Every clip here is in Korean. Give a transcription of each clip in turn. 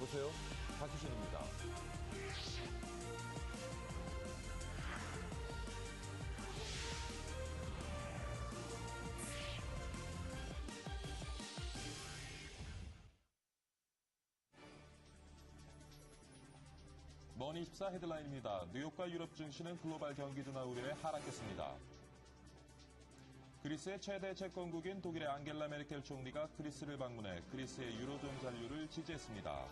여보세요? 박희준입니다. 머니24 헤드라인입니다. 뉴욕과 유럽 증시는 글로벌 경기 둔화 우려에 하락했습니다. 그리스의 최대 채권국인 독일의 앙겔라 메르켈 총리가 그리스를 방문해 그리스의 유로존 잔류를 지지했습니다.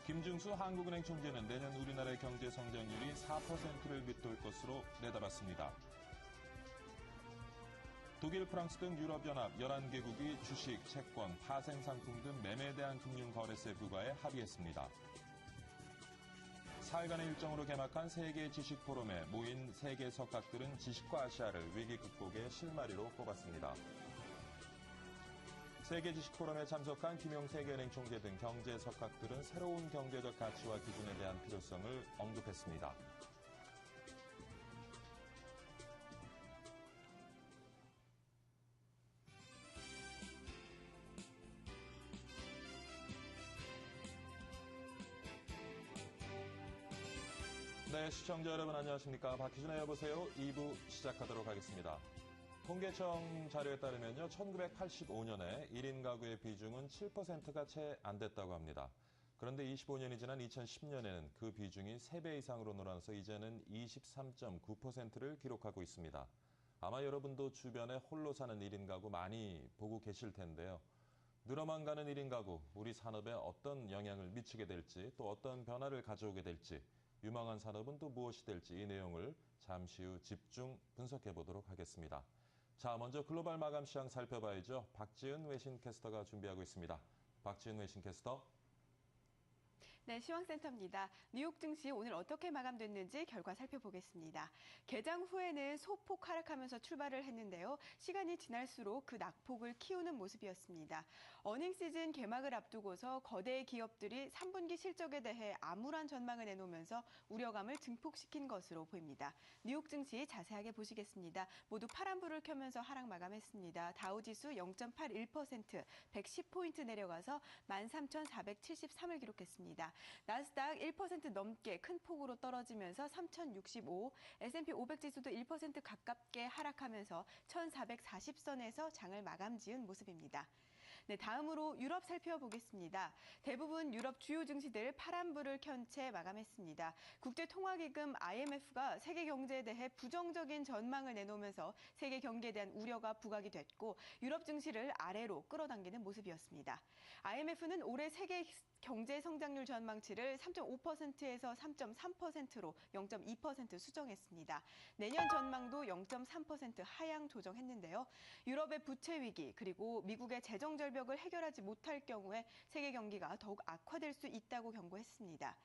김중수 한국은행 총재는 내년 우리나라의 경제 성장률이 4%를 밑돌 것으로 내다봤습니다. 독일, 프랑스 등 유럽연합 11개국이 주식, 채권, 파생상품 등 매매에 대한 금융거래세 부과에 합의했습니다. 4일간의 일정으로 개막한 세계 지식 포럼에 모인 세계 석학들은 지식과 아시아를 위기 극복의 실마리로 꼽았습니다. 세계 지식 포럼에 참석한 김용세계은행 총재 등 경제 석학들은 새로운 경제적 가치와 기준에 대한 필요성을 언급했습니다. 네, 시청자 여러분 안녕하십니까. 박희준의 여보세요 2부 시작하도록 하겠습니다. 통계청 자료에 따르면요. 1985년에 1인 가구의 비중은 7%가 채 안 됐다고 합니다. 그런데 25년이 지난 2010년에는 그 비중이 3배 이상으로 늘어나서 이제는 23.9%를 기록하고 있습니다. 아마 여러분도 주변에 홀로 사는 1인 가구 많이 보고 계실 텐데요. 늘어만 가는 1인 가구, 우리 산업에 어떤 영향을 미치게 될지 또 어떤 변화를 가져오게 될지 유망한 산업은 또 무엇이 될지 이 내용을 잠시 후 집중 분석해 보도록 하겠습니다. 자, 먼저 글로벌 마감 시장 살펴봐야죠. 박지은 외신캐스터가 준비하고 있습니다. 박지은 외신캐스터. 네, 시황센터입니다. 뉴욕 증시 오늘 어떻게 마감됐는지 결과 살펴보겠습니다. 개장 후에는 소폭 하락하면서 출발을 했는데요. 시간이 지날수록 그 낙폭을 키우는 모습이었습니다. 어닝 시즌 개막을 앞두고서 거대 기업들이 3분기 실적에 대해 암울한 전망을 내놓으면서 우려감을 증폭시킨 것으로 보입니다. 뉴욕 증시 자세하게 보시겠습니다. 모두 파란불을 켜면서 하락 마감했습니다. 다우지수 0.81%, 110포인트 내려가서 13,473을 기록했습니다. 나스닥 1% 넘게 큰 폭으로 떨어지면서 3,065, S&P 500 지수도 1% 가깝게 하락하면서 1,440선에서 장을 마감 지은 모습입니다. 네, 다음으로 유럽 살펴보겠습니다. 대부분 유럽 주요 증시들 파란불을 켠 채 마감했습니다. 국제통화기금 IMF가 세계 경제에 대해 부정적인 전망을 내놓으면서 세계 경기에 대한 우려가 부각이 됐고 유럽 증시를 아래로 끌어당기는 모습이었습니다. IMF는 올해 세계 경제 성장률 전망치를 3.5%에서 3.3%로 0.2% 수정했습니다. 내년 전망도 0.3% 하향 조정했는데요. 유럽의 부채 위기 그리고 미국의 재정 절벽을 해결하지 못할 경우에 세계 경기가 더욱 악화될 수 있다고 경고했습니다.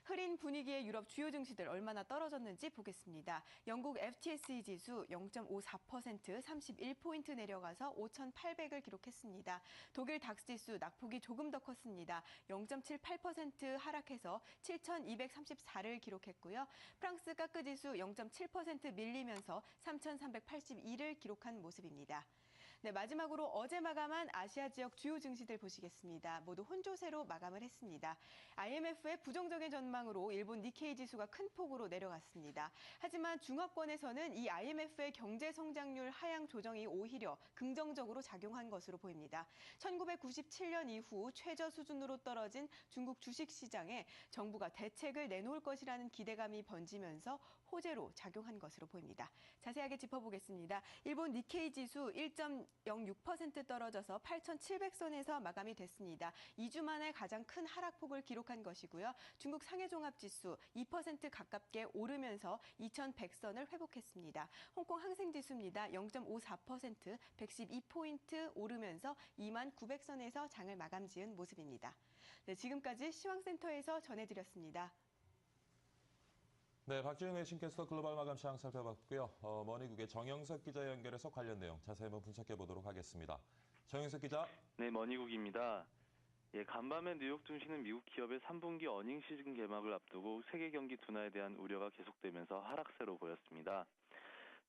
흐린 분위기의 유럽 주요 증시들 얼마나 떨어졌는지 보겠습니다. 영국 FTSE 지수 0.54%, 31포인트 내려가서 5,800을 기록했습니다. 독일 닥스 지수 낙폭이 조금 더 컸습니다. 0.78% 하락해서 7,234를 기록했고요. 프랑스 까크 지수 0.7% 밀리면서 3,382를 기록한 모습입니다. 네, 마지막으로 어제 마감한 아시아 지역 주요 증시들 보시겠습니다. 모두 혼조세로 마감을 했습니다. IMF의 부정적인 전망으로 일본 니케이 지수가 큰 폭으로 내려갔습니다. 하지만 중화권에서는 이 IMF의 경제 성장률 하향 조정이 오히려 긍정적으로 작용한 것으로 보입니다. 1997년 이후 최저 수준으로 떨어진 중국 주식시장에 정부가 대책을 내놓을 것이라는 기대감이 번지면서 호재로 작용한 것으로 보입니다. 자세하게 짚어보겠습니다. 일본 니케이 지수 1.06% 떨어져서 8,700선에서 마감이 됐습니다. 2주 만에 가장 큰 하락폭을 기록한 것이고요. 중국 상해종합지수 2% 가깝게 오르면서 2,100선을 회복했습니다. 홍콩 항생지수입니다. 0.54%, 112포인트 오르면서 29,900선에서 장을 마감 지은 모습입니다. 네, 지금까지 시황센터에서 전해드렸습니다. 네, 박지은 외신캐스터 글로벌 마감 시장 살펴봤고요. 머니국의 정영석 기자 연결해서 관련 내용 자세히 한번 분석해 보도록 하겠습니다. 정영석 기자. 네, 머니국입니다. 간밤에 뉴욕 증시는 미국 기업의 3분기 어닝 시즌 개막을 앞두고 세계 경기 둔화에 대한 우려가 계속되면서 하락세로 보였습니다.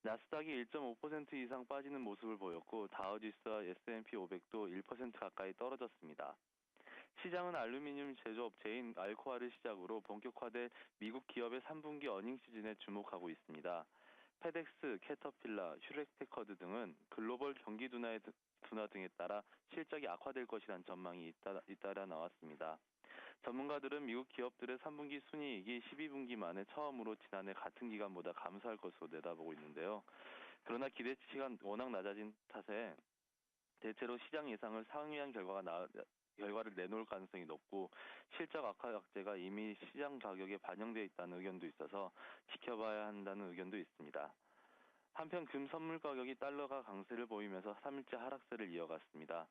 나스닥이 1.5% 이상 빠지는 모습을 보였고 다우지수와 S&P 500도 1% 가까이 떨어졌습니다. 시장은 알루미늄 제조업체인 알코아를 시작으로 본격화될 미국 기업의 3분기 어닝 시즌에 주목하고 있습니다. 페덱스, 캐터필라, 휴렛패커드 등은 글로벌 경기 둔화 등에 따라 실적이 악화될 것이란 전망이 잇따라 나왔습니다. 전문가들은 미국 기업들의 3분기 순이익이 12분기 만에 처음으로 지난해 같은 기간보다 감소할 것으로 내다보고 있는데요. 그러나 기대치가 워낙 낮아진 탓에 대체로 시장 예상을 상회한 결과를 내놓을 가능성이 높고 실적 악화 약재가 이미 시장 가격에 반영되어 있다는 의견도 있어서 지켜봐야 한다는 의견도 있습니다. 한편 금 선물 가격이 달러가 강세를 보이면서 3일째 하락세를 이어갔습니다.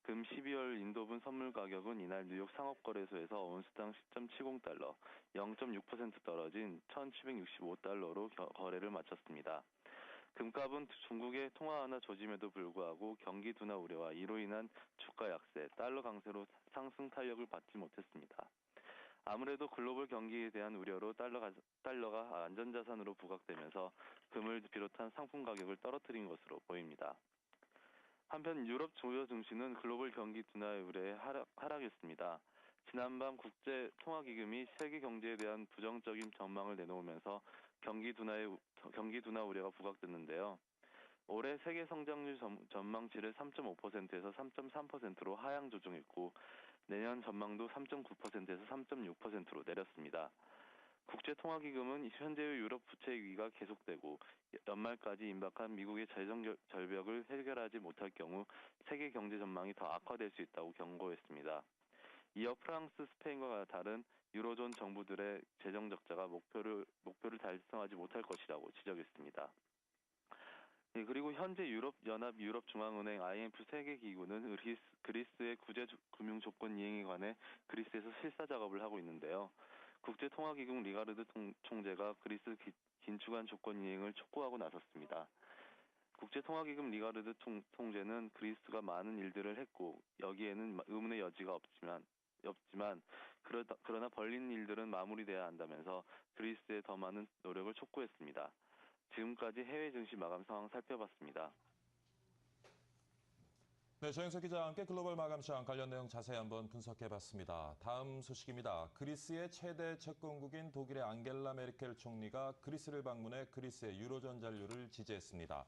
금 12월 인도분 선물 가격은 이날 뉴욕 상업거래소에서 온스당 10.70달러, 0.6% 떨어진 1,765달러로 거래를 마쳤습니다. 금값은 중국의 통화 완화 조짐에도 불구하고 경기 둔화 우려와 이로 인한 주가 약세, 달러 강세로 상승 탄력을 받지 못했습니다. 아무래도 글로벌 경기에 대한 우려로 달러가 안전자산으로 부각되면서 금을 비롯한 상품 가격을 떨어뜨린 것으로 보입니다. 한편 유럽 주요 증시는 글로벌 경기 둔화의 우려에 하락했습니다. 지난밤 국제통화기금이 세계 경제에 대한 부정적인 전망을 내놓으면서 경기 둔화 우려가 부각됐는데요. 올해 세계 성장률 전망치를 3.5%에서 3.3%로 하향 조정했고 내년 전망도 3.9%에서 3.6%로 내렸습니다. 국제통화기금은 현재의 유럽 부채 위기가 계속되고 연말까지 임박한 미국의 재정 절벽을 해결하지 못할 경우 세계 경제 전망이 더 악화될 수 있다고 경고했습니다. 이어 프랑스, 스페인과 다른 유로존 정부들의 재정 적자가 목표를 달성하지 못할 것이라고 지적했습니다. 그리고 현재 유럽중앙은행 IMF 세계기구는 그리스의 구제 금융 조건 이행에 관해 그리스에서 실사 작업을 하고 있는데요. 국제통화기금 리가르드 총재가 그리스 긴축안 조건 이행을 촉구하고 나섰습니다. 국제통화기금 리가르드 총재는 그리스가 많은 일들을 했고 여기에는 의문의 여지가 없지만 그러나 벌린 일들은 마무리돼야 한다면서 그리스의 더 많은 노력을 촉구했습니다. 지금까지 해외 증시 마감 상황 살펴봤습니다. 네, 조영석 기자와 함께 글로벌 마감 시황 관련 내용 자세히 한번 분석해봤습니다. 다음 소식입니다. 그리스의 최대 채권국인 독일의 앙겔라 메르켈 총리가 그리스를 방문해 그리스의 유로존 잔류를 지지했습니다.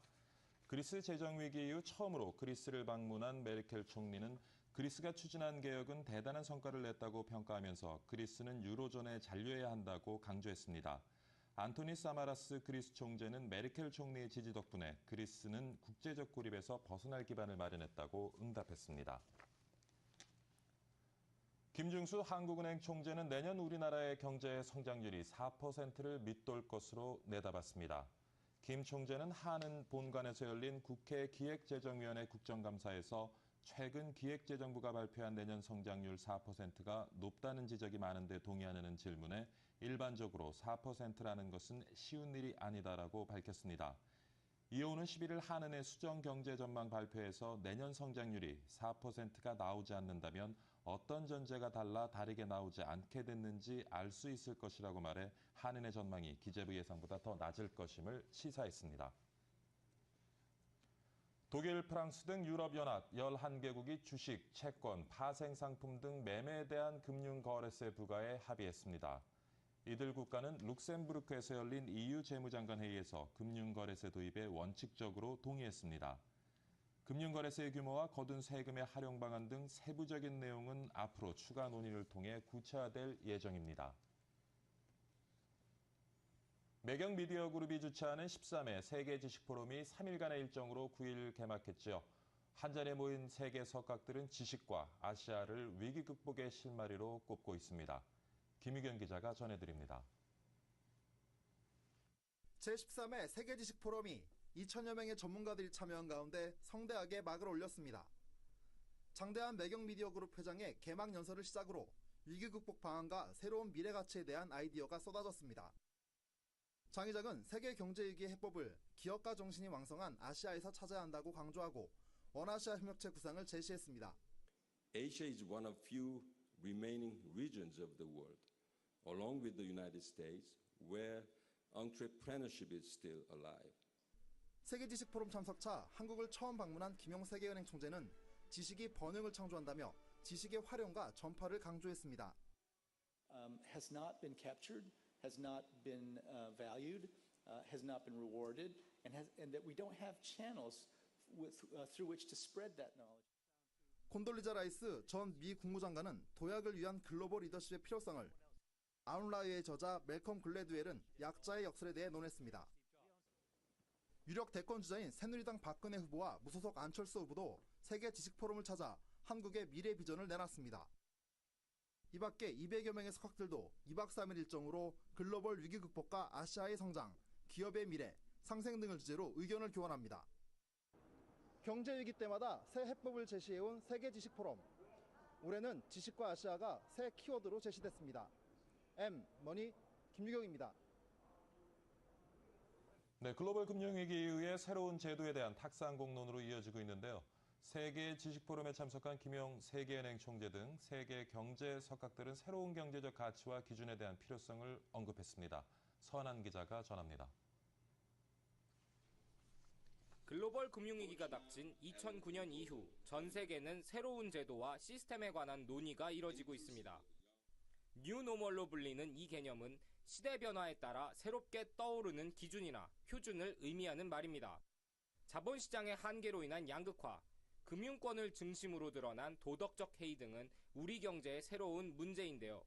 그리스 재정위기 이후 처음으로 그리스를 방문한 메르켈 총리는 그리스가 추진한 개혁은 대단한 성과를 냈다고 평가하면서 그리스는 유로존에 잔류해야 한다고 강조했습니다. 안토니 사마라스 그리스 총재는 메르켈 총리의 지지 덕분에 그리스는 국제적 고립에서 벗어날 기반을 마련했다고 응답했습니다. 김중수 한국은행 총재는 내년 우리나라의 경제 성장률이 4%를 밑돌 것으로 내다봤습니다. 김 총재는 한은 본관에서 열린 국회 기획재정위원회 국정감사에서 최근 기획재정부가 발표한 내년 성장률 4%가 높다는 지적이 많은데 동의하냐는 질문에 일반적으로 4%라는 것은 쉬운 일이 아니다라고 밝혔습니다. 이어 오는 11일 한은의 수정경제전망 발표에서 내년 성장률이 4%가 나오지 않는다면 어떤 전제가 달라 다르게 나오지 않게 됐는지 알 수 있을 것이라고 말해 한은의 전망이 기재부 예상보다 더 낮을 것임을 시사했습니다. 독일, 프랑스 등 유럽연합 11개국이 주식, 채권, 파생상품 등 매매에 대한 금융거래세 부과에 합의했습니다. 이들 국가는 룩셈부르크에서 열린 EU 재무장관 회의에서 금융거래세 도입에 원칙적으로 동의했습니다. 금융거래세의 규모와 거둔 세금의 활용 방안 등 세부적인 내용은 앞으로 추가 논의를 통해 구체화될 예정입니다. 매경미디어그룹이 주최하는 13회 세계지식포럼이 3일간의 일정으로 9일 개막했죠. 한 자리에 모인 세계 석각들은 지식과 아시아를 위기 극복의 실마리로 꼽고 있습니다. 김유경 기자가 전해드립니다. 제13회 세계지식포럼이 2천여 명의 전문가들이 참여한 가운데 성대하게 막을 올렸습니다. 장대한 매경미디어그룹 회장의 개막 연설을 시작으로 위기 극복 방안과 새로운 미래 가치에 대한 아이디어가 쏟아졌습니다. 장 회장은 세계 경제위기 해법을 기업가 정신이 왕성한 아시아에서 찾아야 한다고 강조하고 원아시아 협력체 구상을 제시했습니다. Asia is one of few remaining regions of the world, along with the United States, where entrepreneurship is still alive. 세계지식 포럼 참석차 한국을 처음 방문한 김용 세계은행 총재는 지식이 번영을 창조한다며 지식의 활용과 전파를 강조했습니다. Has not been captured, has not been valued, has not been rewarded, and that we don't have channels through which to spread that knowledge. 콘돌리자 라이스 전 미 국무장관은 도약을 위한 글로벌 리더십의 필요성을, 아웃라이어의 저자 멜컴 글래드웰은 약자의 역설에 대해 논했습니다. 유력 대권 주자인 새누리당 박근혜 후보와 무소속 안철수 후보도 세계 지식 포럼을 찾아 한국의 미래 비전을 내놨습니다. 이 밖에 200여 명의 석학들도 2박 3일 일정으로 글로벌 위기 극복과 아시아의 성장, 기업의 미래, 상생 등을 주제로 의견을 교환합니다. 경제 위기 때마다 새 해법을 제시해온 세계 지식 포럼. 올해는 지식과 아시아가 새 키워드로 제시됐습니다. 머니 김유경입니다. 네, 글로벌 금융위기에 의해 새로운 제도에 대한 탁상 공론으로 이어지고 있는데요. 세계 지식 포럼에 참석한 김용 세계은행 총재 등 세계 경제 석학들은 새로운 경제적 가치와 기준에 대한 필요성을 언급했습니다. 서한한 기자가 전합니다. 글로벌 금융위기가 닥친 2009년 이후 전 세계는 새로운 제도와 시스템에 관한 논의가 이뤄지고 있습니다. 뉴노멀로 불리는 이 개념은 시대 변화에 따라 새롭게 떠오르는 기준이나 표준을 의미하는 말입니다. 자본시장의 한계로 인한 양극화, 금융권을 중심으로 드러난 도덕적 해이 등은 우리 경제의 새로운 문제인데요.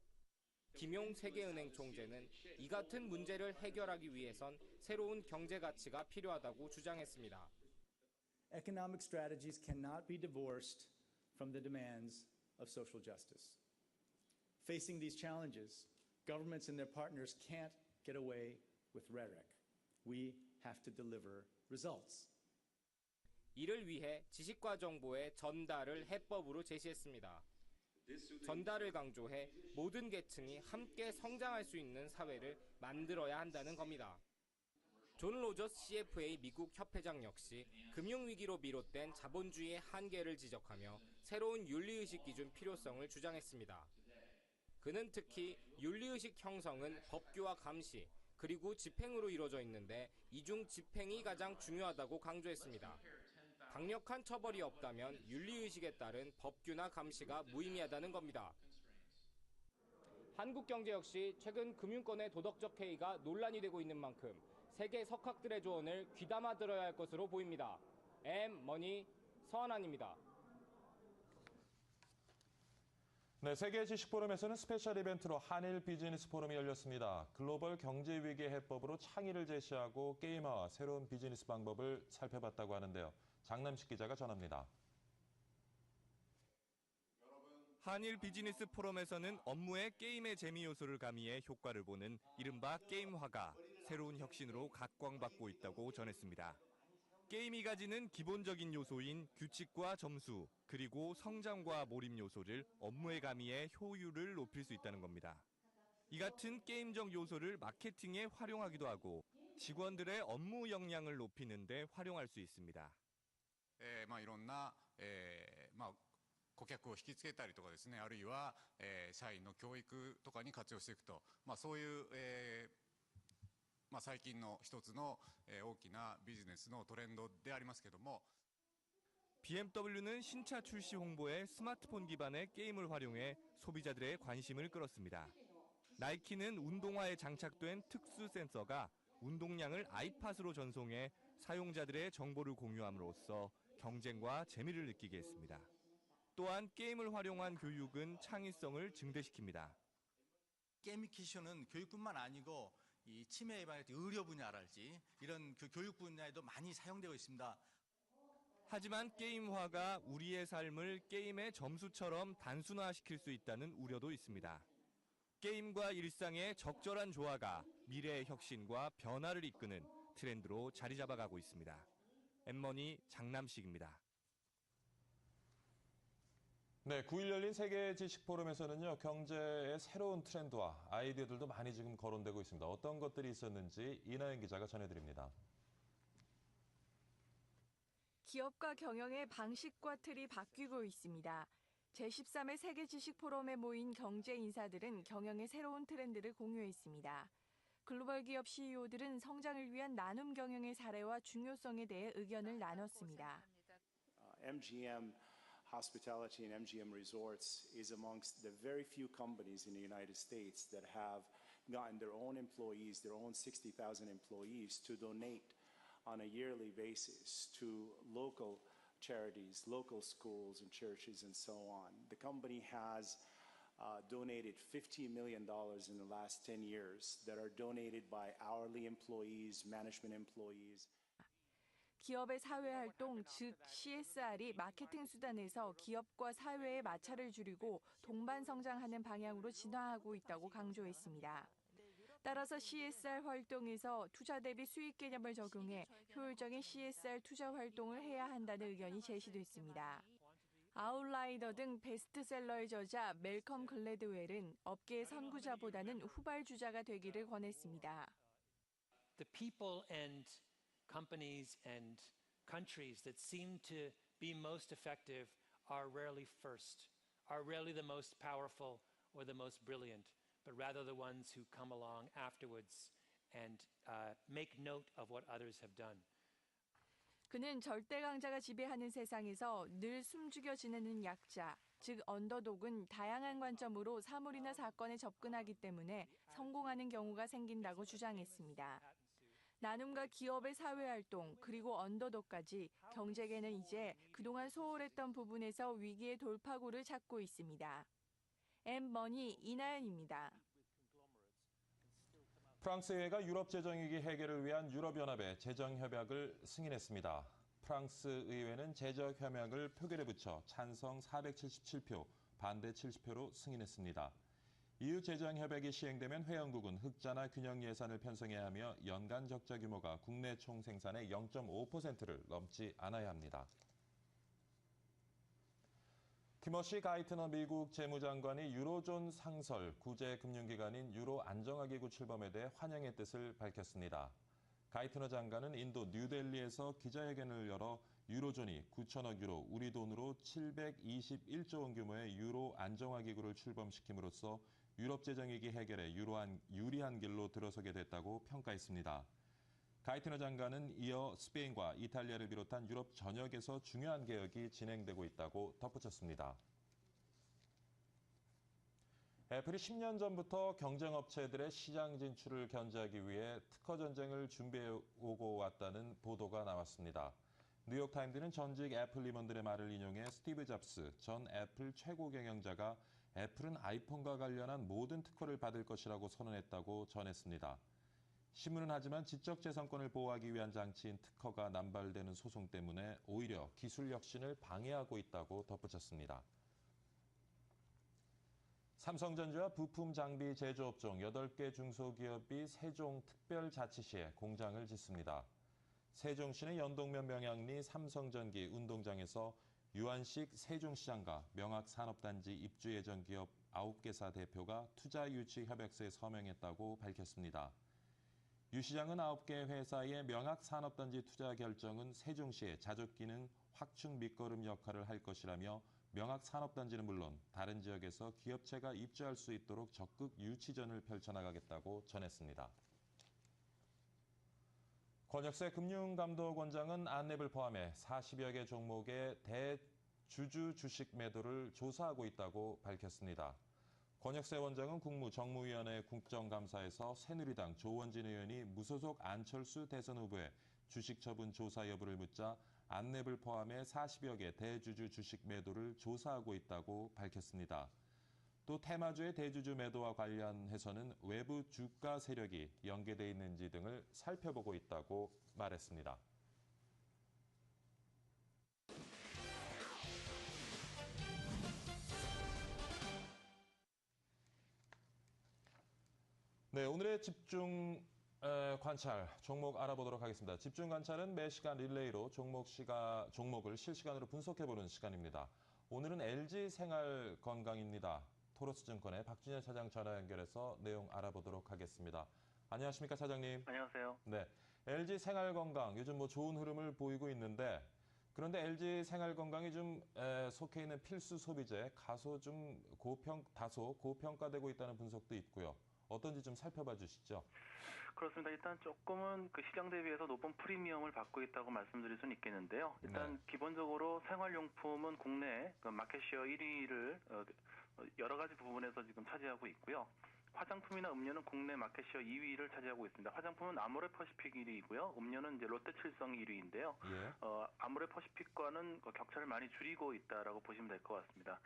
김용 세계은행 총재는 이 같은 문제를 해결하기 위해선 새로운 경제 가치가 필요하다고 주장했습니다. Economic strategies cannot be divorced from the demands of social justice. Facing these challenges, governments and their partners can't get away with rhetoric. We have to deliver results. 이를 위해 지식과 정보의 전달을 해법으로 제시했습니다. 전달을 강조해 모든 계층이 함께 성장할 수 있는 사회를 만들어야 한다는 겁니다. 존 로저스 CFA 미국 협회장 역시 금융위기로 비롯된 자본주의의 한계를 지적하며 새로운 윤리의식 기준 필요성을 주장했습니다. 그는 특히 윤리의식 형성은 법규와 감시, 그리고 집행으로 이루어져 있는데 이 중 집행이 가장 중요하다고 강조했습니다. 강력한 처벌이 없다면 윤리의식에 따른 법규나 감시가 무의미하다는 겁니다. 한국 경제 역시 최근 금융권의 도덕적 해이가 논란이 되고 있는 만큼 세계 석학들의 조언을 귀담아 들어야 할 것으로 보입니다. 머니 서한환입니다. 네, 세계 지식 포럼에서는 스페셜 이벤트로 한일 비즈니스 포럼이 열렸습니다. 글로벌 경제 위기 해법으로 창의를 제시하고 게임화와 새로운 비즈니스 방법을 살펴봤다고 하는데요. 장남식 기자가 전합니다. 한일 비즈니스 포럼에서는 업무에 게임의 재미 요소를 가미해 효과를 보는 이른바 게임화가 새로운 혁신으로 각광받고 있다고 전했습니다. 게임이 가지는 기본적인 요소인 규칙과 점수, 그리고 성장과 몰입 요소를 업무에 가미해 효율을 높일 수 있다는 겁니다. 이 같은 게임적 요소를 마케팅에 활용하기도 하고 직원들의 업무 역량을 높이는 데 활용할 수 있습니다. いろんな、顧客を引きつけたりとかですね、あるいは、社員の教育とかに活用していくと、そういう、最近の一つの、大きなビジネスのトレンドでありますけども BMW는 신차 출시 홍보에 스마트폰 기반의 게임을 활용해 소비자들의 관심을 끌었습니다. 나이키는 운동화에 장착된 특수 센서가 운동량을 아이팟으로 전송해 사용자들의 정보를 공유함으로써 경쟁과 재미를 느끼게 했습니다. 또한 게임을 활용한 교육은 창의성을 증대시킵니다. 게이미케이션은 교육뿐만 아니고 이 치매 예방할 때 의료 분야랄지 이런 그 교육 분야에도 많이 사용되고 있습니다. 하지만 게임화가 우리의 삶을 게임의 점수처럼 단순화시킬 수 있다는 우려도 있습니다. 게임과 일상의 적절한 조화가 미래의 혁신과 변화를 이끄는 트렌드로 자리 잡아가고 있습니다. 엠머니 장남식입니다. 네, 9일 열린 세계 지식 포럼에서는요, 경제의 새로운 트렌드와 아이디어들도 많이 지금 거론되고 있습니다. 어떤 것들이 있었는지 이나연 기자가 전해드립니다. 기업과 경영의 방식과 틀이 바뀌고 있습니다. 제13회 세계 지식 포럼에 모인 경제 인사들은 경영의 새로운 트렌드를 공유했습니다. 글로벌 기업 CEO들은 성장을 위한 나눔 경영의 사례와 중요성에 대해 의견을 나눴습니다. MGM Hospitality and MGM Resorts is amongst the very few companies in the United States that have gotten their own employees, their own 60,000 employees, to donate on a yearly basis to local charities, local schools and churches and so on. The company has donated $50 million in the last 10 years that are donated by hourly employees, management employees. 기업의 사회활동, 즉 CSR이 마케팅 수단에서 기업과 사회의 마찰을 줄이고 동반 성장하는 방향으로 진화하고 있다고 강조했습니다. 따라서 CSR 활동에서 투자 대비 수익 개념을 적용해 효율적인 CSR 투자 활동을 해야 한다는 의견이 제시됐습니다. 아웃라이더 등 베스트셀러의 저자 멜컴 글래드웰은 업계의 선구자보다는 후발주자가 되기를 권했습니다. The people and companies and countries that seem to be most effective are rarely first, are rarely the most powerful or the most brilliant, but rather the ones who come along afterwards and make note of what others have done. 그는 절대 강자가 지배하는 세상에서 늘 숨죽여 지내는 약자, 즉 언더독은 다양한 관점으로 사물이나 사건에 접근하기 때문에 성공하는 경우가 생긴다고 주장했습니다. 나눔과 기업의 사회활동, 그리고 언더독까지 경제계는 이제 그동안 소홀했던 부분에서 위기의 돌파구를 찾고 있습니다. M머니 이나연입니다. 프랑스 의회가 유럽 재정위기 해결을 위한 유럽연합의 재정협약을 승인했습니다. 프랑스 의회는 재정협약을 표결에 붙여 찬성 477표, 반대 70표로 승인했습니다. EU 재정협약이 시행되면 회원국은 흑자나 균형 예산을 편성해야 하며 연간 적자 규모가 국내 총생산의 0.5%를 넘지 않아야 합니다. 티머시 가이트너 미국 재무장관이 유로존 상설 구제금융기관인 유로 안정화기구 출범에 대해 환영의 뜻을 밝혔습니다. 가이트너 장관은 인도 뉴델리에서 기자회견을 열어 유로존이 9천억 유로, 우리 돈으로 721조 원 규모의 유로 안정화기구를 출범시킴으로써 유럽 재정위기 해결에 유리한 길로 들어서게 됐다고 평가했습니다. 가이트너 장관은 이어 스페인과 이탈리아를 비롯한 유럽 전역에서 중요한 개혁이 진행되고 있다고 덧붙였습니다. 애플이 10년 전부터 경쟁업체들의 시장 진출을 견제하기 위해 특허 전쟁을 준비해오고 왔다는 보도가 나왔습니다. 뉴욕타임즈는 전직 애플 임원들의 말을 인용해 스티브 잡스 전 애플 최고 경영자가 애플은 아이폰과 관련한 모든 특허를 받을 것이라고 선언했다고 전했습니다. 신문은 하지만 지적재산권을 보호하기 위한 장치인 특허가 남발되는 소송 때문에 오히려 기술 혁신을 방해하고 있다고 덧붙였습니다. 삼성전자와 부품 장비 제조업종 8개 중소기업이 세종 특별자치시에 공장을 짓습니다. 세종시는 연동면 명양리 삼성전기 운동장에서 유한식 세종시장과 명학산업단지 입주 예정 기업 9개사 대표가 투자 유치 협약서에 서명했다고 밝혔습니다. 유 시장은 9개 회사의 명학산업단지 투자 결정은 세종시의 자족기능 확충 밑거름 역할을 할 것이라며 명학산업단지는 물론 다른 지역에서 기업체가 입주할 수 있도록 적극 유치전을 펼쳐나가겠다고 전했습니다. 권혁세 금융감독원장은 안랩을 포함해 40여 개 종목의 대주주 주식 매도를 조사하고 있다고 밝혔습니다. 권혁세 원장은 국무정무위원회 국정감사에서 새누리당 조원진 의원이 무소속 안철수 대선 후보의 주식 처분 조사 여부를 묻자 안랩을 포함해 40여 개 대주주 주식 매도를 조사하고 있다고 밝혔습니다. 또 테마주의 대주주 매도와 관련해서는 외부 주가 세력이 연계돼 있는지 등을 살펴보고 있다고 말했습니다. 네, 오늘의 집중 관찰 종목 알아보도록 하겠습니다. 집중 관찰은 매 시간 릴레이로 종목을 실시간으로 분석해보는 시간입니다. 오늘은 LG생활건강입니다. 토로스증권의 박준현 차장 전화 연결해서 내용 알아보도록 하겠습니다. 안녕하십니까, 차장님? 안녕하세요. 네, LG생활건강 요즘 좋은 흐름을 보이고 있는데 그런데 LG생활건강이 좀 속해 있는 필수 소비재 다소 고평가되고 있다는 분석도 있고요. 어떤지 좀 살펴봐 주시죠. 그렇습니다. 일단 조금은 그 시장 대비해서 높은 프리미엄을 받고 있다고 말씀드릴 수는 있겠는데요. 일단 기본적으로 생활용품은 국내 그 마켓시어 1위를 여러 가지 부분에서 지금 차지하고 있고요. 화장품이나 음료는 국내 마켓시어 2위를 차지하고 있습니다. 화장품은 아모레퍼시픽 1위이고요. 음료는 이제 롯데칠성 1위인데요. 예. 아모레퍼시픽과는 격차를 많이 줄이고 있다라고 보시면 될 것 같습니다.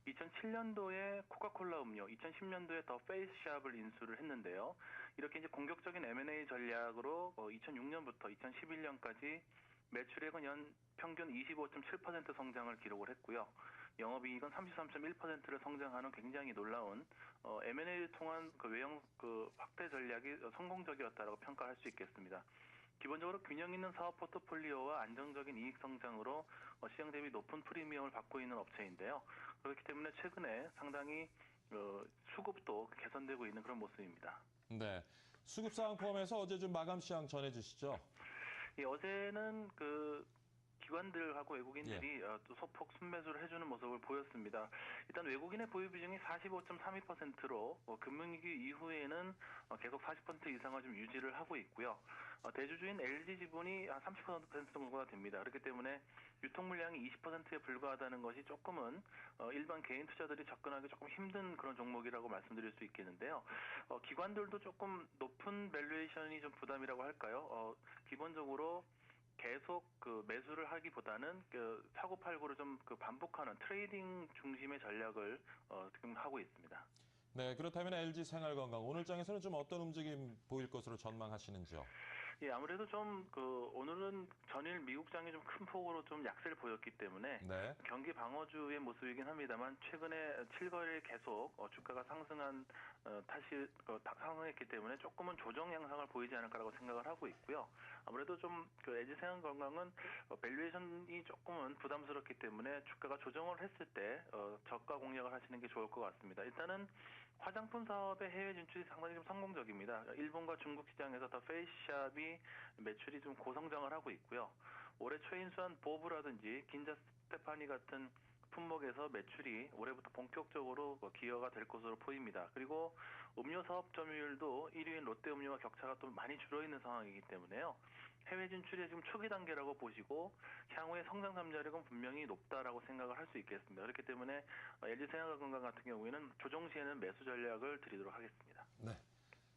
2007년도에 코카콜라 음료, 2010년도에 더 페이스샵을 인수를 했는데요. 이렇게 이제 공격적인 M&A 전략으로 2006년부터 2011년까지 매출액은 연 평균 25.7% 성장을 기록을 했고요. 영업이익은 33.1%를 성장하는 굉장히 놀라운 M&A를 통한 그 외형 그 확대 전략이 성공적이었다라고 평가할 수 있겠습니다. 기본적으로 균형 있는 사업 포트폴리오와 안정적인 이익 성장으로 시장 대비 높은 프리미엄을 받고 있는 업체인데요. 그렇기 때문에 최근에 상당히 수급도 개선되고 있는 그런 모습입니다. 네. 수급 사항 포함해서 어제 좀 마감 시황 전해 주시죠. 예, 어제는 그 기관들하고 외국인들이 또 소폭 순매수를 해주는 모습을 보였습니다. 일단 외국인의 보유 비중이 45.32%로 금융위기 이후에는 계속 40% 이상을 좀 유지를 하고 있고요. 대주주인 LG 지분이 한 30% 정도가 됩니다. 그렇기 때문에 유통 물량이 20%에 불과하다는 것이 조금은 일반 개인 투자들이 접근하기 조금 힘든 그런 종목이라고 말씀드릴 수 있겠는데요. 기관들도 조금 높은 밸류에이션이 좀 부담이라고 할까요? 기본적으로 계속 그 매수를 하기보다는 그 사고팔고를 좀 그 반복하는 트레이딩 중심의 전략을 지금 하고 있습니다. 네, 그렇다면 LG 생활건강 오늘 장에서는 좀 어떤 움직임 보일 것으로 전망하시는지요? 예, 아무래도 좀 오늘은 전일 미국장이 좀 큰 폭으로 좀 약세를 보였기 때문에 경기 방어주의 모습이긴 합니다만 최근에 7거일 계속 주가가 상승한 상승했기 때문에 조금은 조정 양상을 보이지 않을까라고 생각을 하고 있고요. 아무래도 좀 그 LG 생활건강은 밸류에이션이 조금은 부담스럽기 때문에 주가가 조정을 했을 때 저가 공략을 하시는 게 좋을 것 같습니다. 일단은 화장품 사업의 해외 진출이 상당히 좀 성공적입니다. 일본과 중국 시장에서 더 페이스샵이 매출이 좀 고성장을 하고 있고요. 올해 초에 인수한 보브라든지 긴자 스테파니 같은 품목에서 매출이 올해부터 본격적으로 기여가 될 것으로 보입니다. 그리고 음료 사업 점유율도 1위인 롯데 음료와 격차가 또 많이 줄어있는 상황이기 때문에요. 해외 진출의 지금 초기 단계라고 보시고 향후의 성장 잠재력은 분명히 높다라고 생각을 할 수 있겠습니다. 그렇기 때문에 LG 생활건강 같은 경우에는 조정 시에는 매수 전략을 드리도록 하겠습니다. 네,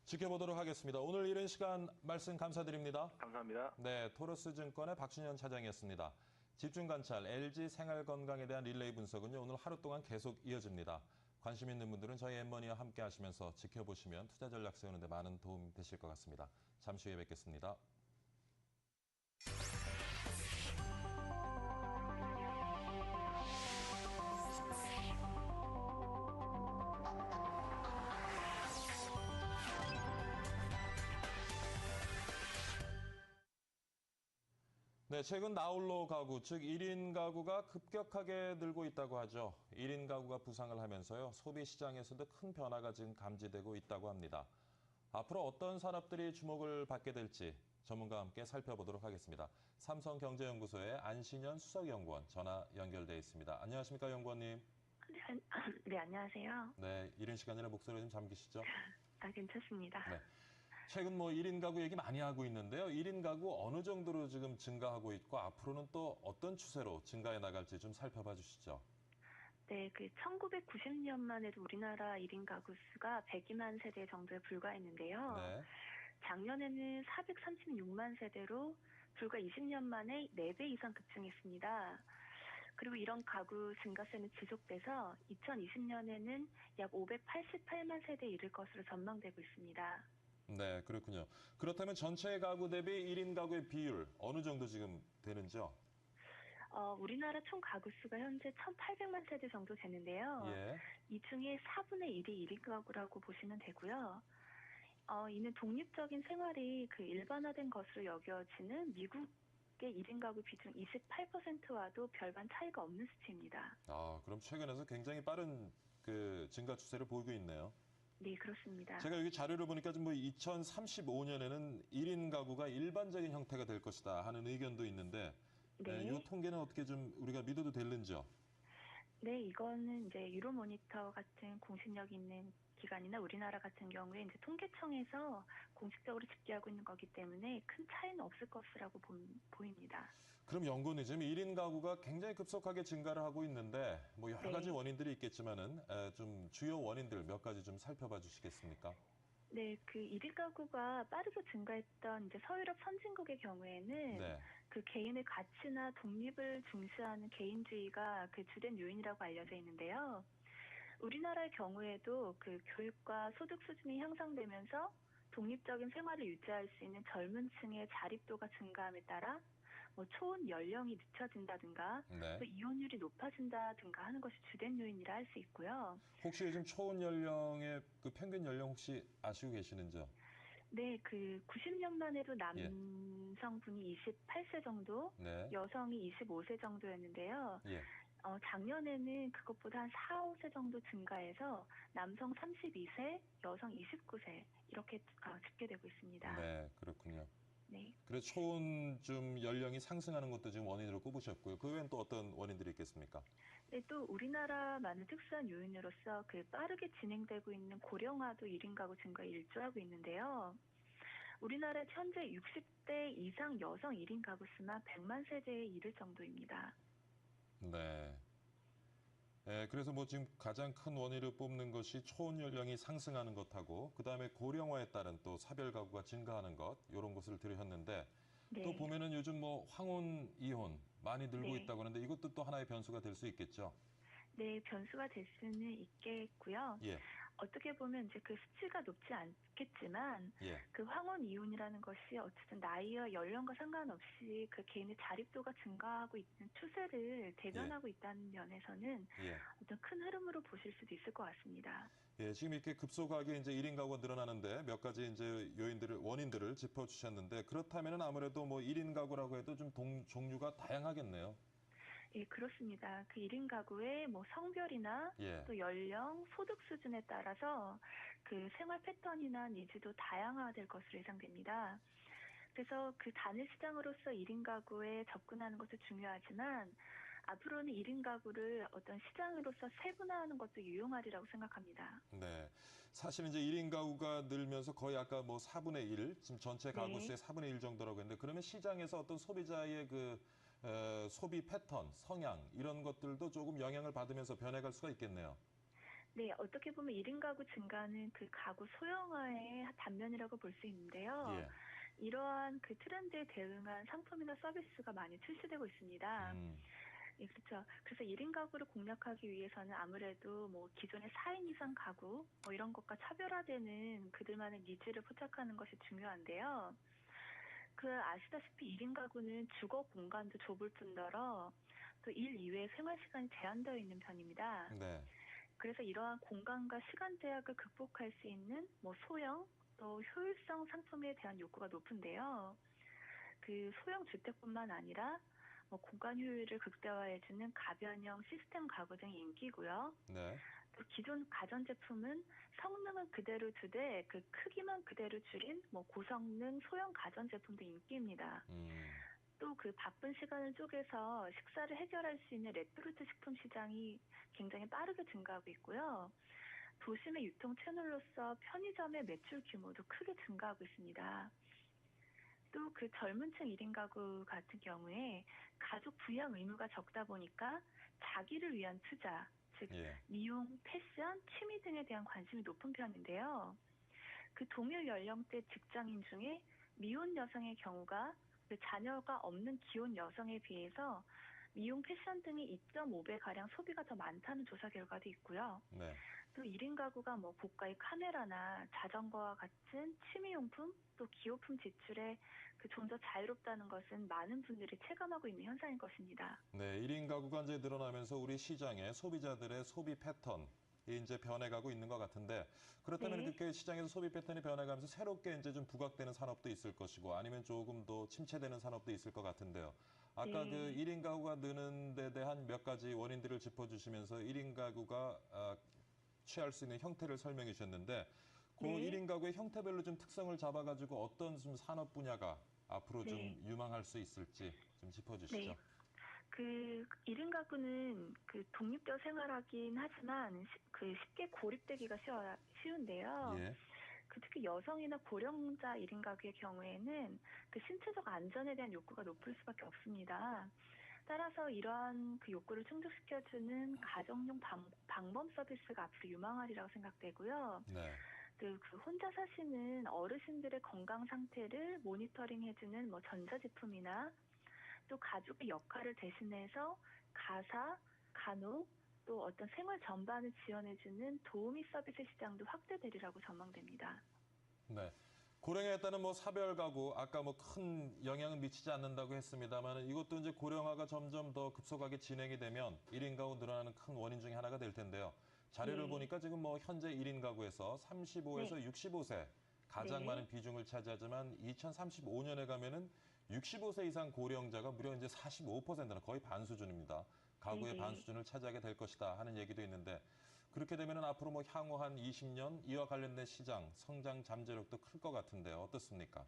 지켜보도록 하겠습니다. 오늘 이른 시간 말씀 감사드립니다. 감사합니다. 네, 토러스증권의 박준현 차장이었습니다. 집중 관찰 LG 생활건강에 대한 릴레이 분석은요, 오늘 하루 동안 계속 이어집니다. 관심 있는 분들은 저희 엠머니와 함께 하시면서 지켜보시면 투자 전략 세우는 데 많은 도움 되실 것 같습니다. 잠시 후에 뵙겠습니다. 네, 최근 나홀로 가구, 즉 1인 가구가 급격하게 늘고 있다고 하죠. 1인 가구가 부상을 하면서요, 소비 시장에서도 큰 변화가 지금 감지되고 있다고 합니다. 앞으로 어떤 산업들이 주목을 받게 될지 전문가와 함께 살펴보도록 하겠습니다. 삼성경제연구소의 안신현 수석연구원 전화 연결돼 있습니다. 안녕하십니까, 연구원님? 네, 안녕하세요. 네, 이른 시간이라 목소리가 좀 잠기시죠? 괜찮습니다. 네. 최근 1인 가구 얘기 많이 하고 있는데요. 1인 가구 어느 정도로 지금 증가하고 있고 앞으로는 또 어떤 추세로 증가해 나갈지 좀 살펴봐 주시죠. 네, 1990년만 해도 우리나라 1인 가구 수가 102만 세대 정도에 불과했는데요. 네. 작년에는 436만 세대로 불과 20년 만에 4배 이상 급증했습니다. 그리고 이런 가구 증가세는 지속돼서 2020년에는 약 588만 세대에 이를 것으로 전망되고 있습니다. 네, 그렇군요. 그렇다면 전체 가구 대비 1인 가구의 비율 어느 정도 지금 되는지요? 우리나라 총 가구 수가 현재 1,800만 세대 정도 되는데요. 예. 이 중에 4분의 1이 1인 가구라고 보시면 되고요. 이는 독립적인 생활이 일반화된 것으로 여겨지는 미국의 1인 가구 비중 28%와도 별반 차이가 없는 수치입니다. 그럼 최근에서 굉장히 빠른 증가 추세를 보이고 있네요. 네, 그렇습니다. 제가 여기 자료를 보니까 2035년에는 1인 가구가 일반적인 형태가 될 것이다 하는 의견도 있는데, 이 통계는 어떻게 좀 우리가 믿어도 될는지요? 네, 이거는 이제 유로모니터 같은 공신력 있는 기관이나 우리나라 같은 경우에 이제 통계청에서 공식적으로 집계하고 있는 거기 때문에 큰 차이는 없을 것이라고 보입니다. 그럼 연구는 지금 1인 가구가 굉장히 급속하게 증가를 하고 있는데 뭐 여러 가지 네. 원인들이 있겠지만은 좀 주요 원인들 몇 가지 좀 살펴봐 주시겠습니까? 네, 그 1인 가구가 빠르게 증가했던 이제 서유럽 선진국의 경우에는 네. 그 개인의 가치나 독립을 중시하는 개인주의가 그 주된 요인이라고 알려져 있는데요. 우리나라의 경우에도 그 교육과 소득 수준이 향상되면서 독립적인 생활을 유지할 수 있는 젊은 층의 자립도가 증가함에 따라 뭐 초혼 연령이 늦춰진다든가 네. 또 이혼율이 높아진다든가 하는 것이 주된 요인이라 할 수 있고요. 혹시 요즘 초혼 연령의 그 평균 연령 혹시 아시고 계시는지요? 네, 그 90년만 해도 예. 남성분이 28세 정도, 네. 여성이 25세 정도였는데요. 예. 작년에는 그것보다 한 4, 5세 정도 증가해서 남성 32세, 여성 29세 이렇게 집계되고 있습니다. 네, 그렇군요. 네. 그래서 초혼 좀 연령이 상승하는 것도 지금 원인으로 꼽으셨고요. 그 외엔 또 어떤 원인들이 있겠습니까? 네, 또 우리나라만의 특수한 요인으로서 그 빠르게 진행되고 있는 고령화도 1인 가구 증가에 일조하고 있는데요. 우리나라 현재 60대 이상 여성 1인 가구 수만 100만 세대에 이를 정도입니다. 네. 그래서 뭐 지금 가장 큰 원인으로 뽑는 것이 초혼 연령이 상승하는 것하고 그다음에 고령화에 따른 또 사별 가구가 증가하는 것 이런 것을 들으셨는데 네. 또 보면은 요즘 뭐 황혼 이혼 많이 늘고 네. 있다고 하는데 이것도 또 하나의 변수가 될 수 있겠죠. 네, 변수가 될 수는 있겠고요. 예. 어떻게 보면 이제 그 수치가 높지 않겠지만 예. 그 황혼 이혼이라는 것이 어쨌든 나이와 연령과 상관없이 그 개인의 자립도가 증가하고 있는 추세를 대변하고 있다는 면에서는 예. 어떤 큰 흐름으로 보실 수도 있을 것 같습니다. 예, 지금 이렇게 급속하게 이제 1인 가구가 늘어나는데 몇 가지 이제 원인들을 짚어 주셨는데 그렇다면은 아무래도 뭐 1인 가구라고 해도 좀 종류가 다양하겠네요. 예, 그렇습니다. 그 1인 가구의 뭐 성별이나 예. 또 연령, 소득 수준에 따라서 그 생활 패턴이나 니즈도 다양화될 것으로 예상됩니다. 그래서 그 단일 시장으로서 1인 가구에 접근하는 것도 중요하지만 앞으로는 1인 가구를 어떤 시장으로서 세분화하는 것도 유용하리라고 생각합니다. 네. 사실 이제 1인 가구가 늘면서 거의 아까 뭐 4분의 1, 지금 전체 가구 수의 4분의 1 정도라고 했는데 그러면 시장에서 어떤 소비자의 그 소비 패턴, 성향 이런 것들도 조금 영향을 받으면서 변해갈 수가 있겠네요. 네, 어떻게 보면 1인 가구 증가는 그 가구 소형화의 단면이라고 볼 수 있는데요. 예. 이러한 그 트렌드에 대응한 상품이나 서비스가 많이 출시되고 있습니다. 예, 그렇죠. 그래서 1인 가구를 공략하기 위해서는 아무래도 뭐 기존의 4인 이상 가구 뭐 이런 것과 차별화되는 그들만의 니즈를 포착하는 것이 중요한데요. 그 아시다시피 1인 가구는 주거 공간도 좁을 뿐더러 또 일 이외의 생활 시간이 제한되어 있는 편입니다. 네. 그래서 이러한 공간과 시간 제약을 극복할 수 있는 뭐 소형 또 효율성 상품에 대한 욕구가 높은데요. 그 소형 주택뿐만 아니라 뭐 공간 효율을 극대화해주는 가변형 시스템 가구 등이 인기고요. 네. 또 기존 가전제품은 성능은 그대로 두되 그 크기만 그대로 줄인 뭐 고성능 소형 가전제품도 인기입니다. 또 그 바쁜 시간을 쪼개서 식사를 해결할 수 있는 레토르트 식품 시장이 굉장히 빠르게 증가하고 있고요. 도심의 유통 채널로서 편의점의 매출 규모도 크게 증가하고 있습니다. 또 그 젊은 층 1인 가구 같은 경우에 가족 부양 의무가 적다 보니까 자기를 위한 투자, 즉 예. 미용, 패션, 취미 등에 대한 관심이 높은 편인데요. 그 동일 연령대 직장인 중에 미혼 여성의 경우가 그 자녀가 없는 기혼 여성에 비해서 미용, 패션 등이 2.5배 가량 소비가 더 많다는 조사 결과도 있고요. 네. 또 1인 가구가 뭐 고가의 카메라나 자전거와 같은 취미용품 또 기호품 지출에 그 좀 더 자유롭다는 것은 많은 분들이 체감하고 있는 현상인 것입니다. 네, 1인 가구가 이제 늘어나면서 우리 시장의 소비자들의 소비 패턴이 이제 변해가고 있는 것 같은데 그렇다면 그렇게 시장에서 소비 패턴이 변해가면서 새롭게 이제 좀 부각되는 산업도 있을 것이고 아니면 조금 더 침체되는 산업도 있을 것 같은데요. 아까 그 1인 가구가 느는 데 대한 몇 가지 원인들을 짚어주시면서 1인 가구가 취할 수 있는 형태를 설명해 주셨는데 그 1인 가구의 형태별로 좀 특성을 잡아가지고 어떤 좀 산업 분야가 앞으로 좀 유망할 수 있을지 좀 짚어주시죠. 네. 그 1인 가구는 그 독립되어 생활하긴 하지만 쉽게 고립되기가 쉬운데요. 예. 특히 여성이나 고령자 1인 가구의 경우에는 그 신체적 안전에 대한 욕구가 높을 수밖에 없습니다. 따라서 이러한 그 욕구를 충족시켜주는 가정용 방범 서비스가 앞으로 유망하리라고 생각되고요. 네. 그 혼자 사시는 어르신들의 건강 상태를 모니터링해주는 뭐 전자제품이나 또 가족의 역할을 대신해서 가사, 간호, 또 어떤 생활 전반을 지원해주는 도우미 서비스 시장도 확대되리라고 전망됩니다. 네. 고령에 따른 뭐 사별 가구, 아까 뭐 큰 영향은 미치지 않는다고 했습니다만 이것도 이제 고령화가 점점 더 급속하게 진행이 되면 1인 가구 늘어나는 큰 원인 중에 하나가 될 텐데요. 자료를 네. 보니까 지금 뭐 현재 1인 가구에서 35에서 네. 65세 가장 네. 많은 비중을 차지하지만 2035년에 가면은 65세 이상 고령자가 무려 이제 45%나 거의 반 수준입니다. 가구의 네네. 반 수준을 차지하게 될 것이다 하는 얘기도 있는데 그렇게 되면은 앞으로 뭐 향후 한 20년 이와 관련된 시장 성장 잠재력도 클 것 같은데요. 어떻습니까?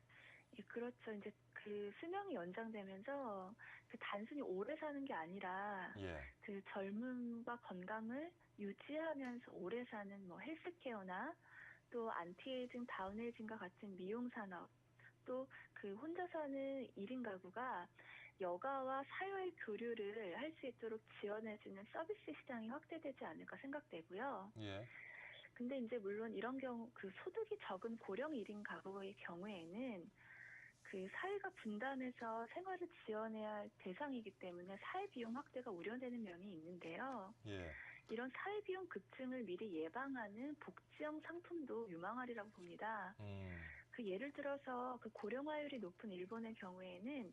예, 그렇죠. 이제 그 수명이 연장되면서 그 단순히 오래 사는 게 아니라 예. 그 젊음과 건강을 유지하면서 오래 사는 뭐 헬스케어나 또 안티에이징, 다운에이징과 같은 미용 산업, 또 그 혼자 사는 1인 가구가 여가와 사회의 교류를 할 수 있도록 지원해주는 서비스 시장이 확대되지 않을까 생각되고요. 예. 근데 이제 물론 이런 경우 그 소득이 적은 고령 1인 가구의 경우에는 그 사회가 분담해서 생활을 지원해야 할 대상이기 때문에 사회 비용 확대가 우려되는 면이 있는데요. 예. 이런 사회 비용 급증을 미리 예방하는 복지형 상품도 유망하리라고 봅니다. 그 예를 들어서 그 고령화율이 높은 일본의 경우에는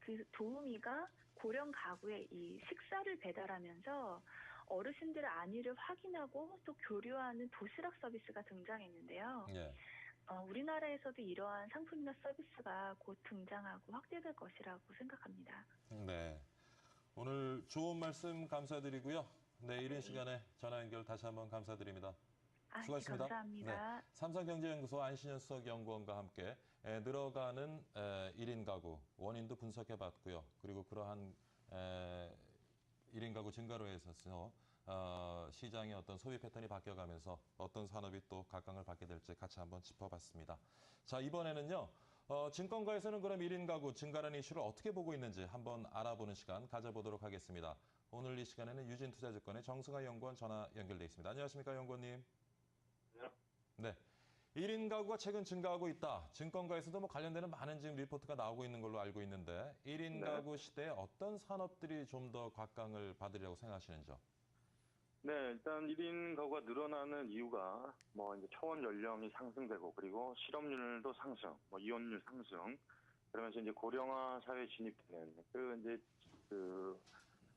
그 도우미가 고령 가구에 이 식사를 배달하면서 어르신들의 안위를 확인하고 또 교류하는 도시락 서비스가 등장했는데요. 예. 우리나라에서도 이러한 상품이나 서비스가 곧 등장하고 확대될 것이라고 생각합니다. 네. 오늘 좋은 말씀 감사드리고요. 네, 이른 시간에 전화 연결 다시 한번 감사드립니다. 수고하셨습니다. 네, 감사합니다. 네, 삼성경제연구소 안신현 수석연구원과 함께 늘어가는 1인 가구 원인도 분석해봤고요. 그리고 그러한 1인 가구 증가로 해서 시장의 어떤 소비 패턴이 바뀌어가면서 어떤 산업이 또 각광을 받게 될지 같이 한번 짚어봤습니다. 자, 이번에는요. 증권가에서는 그럼 1인 가구 증가라는 이슈를 어떻게 보고 있는지 한번 알아보는 시간 가져보도록 하겠습니다. 오늘 이 시간에는 유진투자증권의 정승하 연구원 전화 연결돼 있습니다. 안녕하십니까, 연구원님. 네. 1인 가구가 최근 증가하고 있다. 증권가에서도 뭐 관련되는 많은 지금 리포트가 나오고 있는 걸로 알고 있는데 1인 가구 시대에 어떤 산업들이 좀 더 각광을 받으리라고 생각하시는지요? 네, 일단 1인 가구가 늘어나는 이유가 뭐 이제 초원 연령이 상승되고 그리고 실업률도 상승, 뭐 이혼율 상승, 그러면서 이제 고령화 사회에 진입되는 이제 그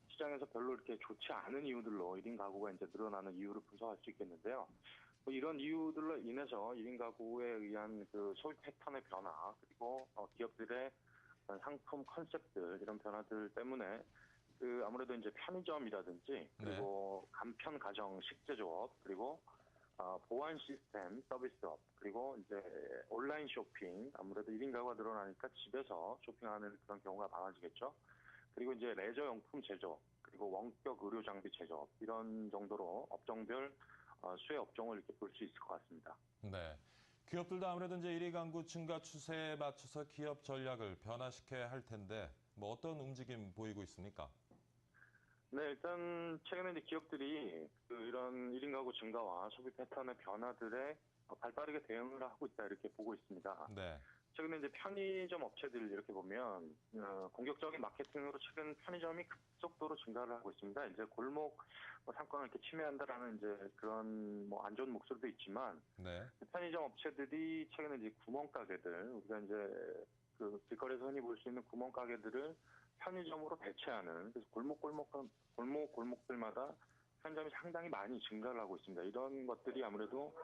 시장에서 별로 이렇게 좋지 않은 이유들로 1인 가구가 이제 늘어나는 이유를 분석할 수 있겠는데요. 뭐 이런 이유들로 인해서 1인 가구에 의한 그 소비 패턴의 변화, 그리고 기업들의 상품 컨셉들 이런 변화들 때문에 그 아무래도 이제 편의점이라든지 그리고 간편 가정 식재조업 그리고 보안 시스템 서비스업 그리고 이제 온라인 쇼핑 아무래도 1인 가구가 늘어나니까 집에서 쇼핑하는 그런 경우가 많아지겠죠. 그리고 이제 레저 용품 제조업 그리고 원격 의료 장비 제조업 이런 정도로 업종별 수혜 업종을 이렇게 볼 수 있을 것 같습니다. 네. 기업들도 아무래도 이제 1인 가구 증가 추세에 맞춰서 기업 전략을 변화시켜야 할 텐데 뭐 어떤 움직임 보이고 있습니까? 네, 일단 최근에 이제 기업들이 이런 1인 가구 증가와 소비 패턴의 변화들에 발빠르게 대응을 하고 있다 이렇게 보고 있습니다. 네. 최근에 이제 편의점 업체들 이렇게 보면 공격적인 마케팅으로 최근 편의점이 급속도로 증가를 하고 있습니다. 이제 골목 상권을 이렇게 침해한다라는 이제 그런 뭐 안 좋은 목소리도 있지만 네. 편의점 업체들이 최근에 이제 구멍가게들 우리가 이제 그 길거리에서 흔히 볼 수 있는 구멍가게들을 편의점으로 대체하는 그래서 골목들마다 편의점이 상당히 많이 증가를 하고 있습니다. 이런 것들이 아무래도